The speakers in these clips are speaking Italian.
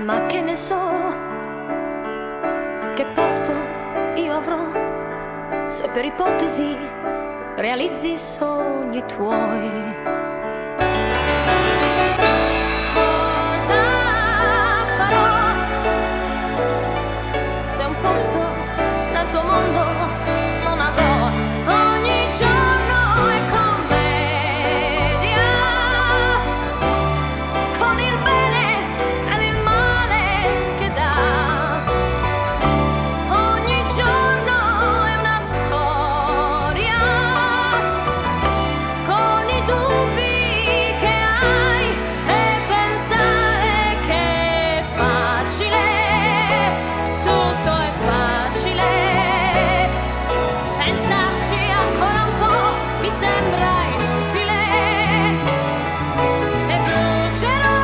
Ma che ne so, che posto io avrò se per ipotesi realizzi i sogni tuoi. Cosa farò se un posto nel tuo mondo non avrò? Ogni giorno è commedia, con il bene ed il male che dà. Ogni giorno è una storia, con i dubbi che hai e pensare che è facile, tutto è facile. Pensarci ancora un po' mi sembra inutile e brucerò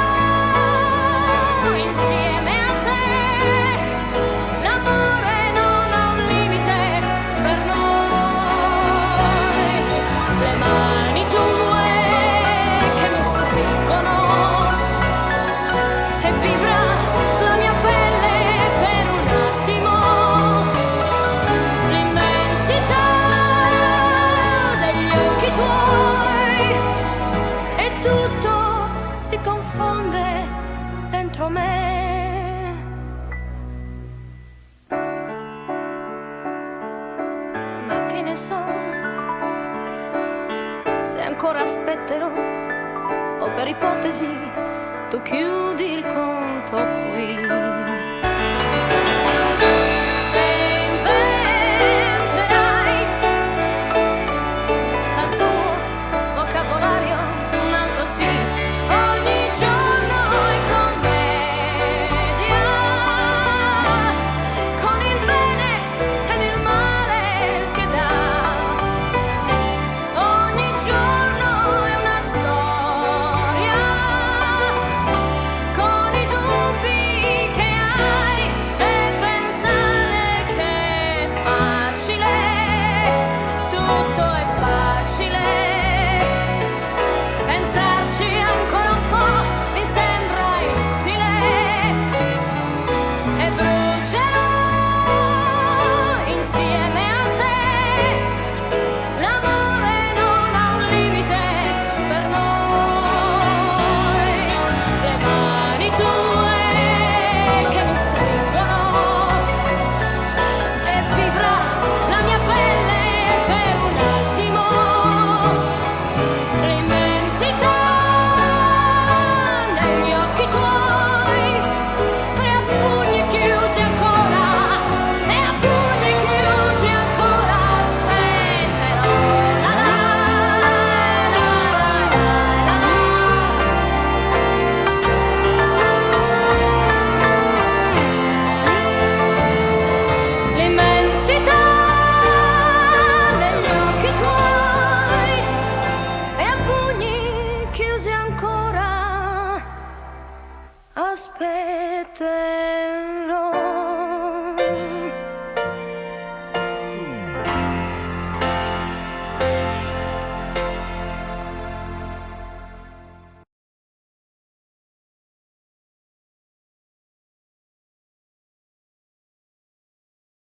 insieme a te. L'amore non ha un limite per noi. Le mani tue che mi stringono e vibra la mia pelle per un attimo. L'immensità degli occhi tuoi e tutto si confonde dentro me. Ma che ne so, se ancora aspetterò o per ipotesi tu chiudi il conto qui.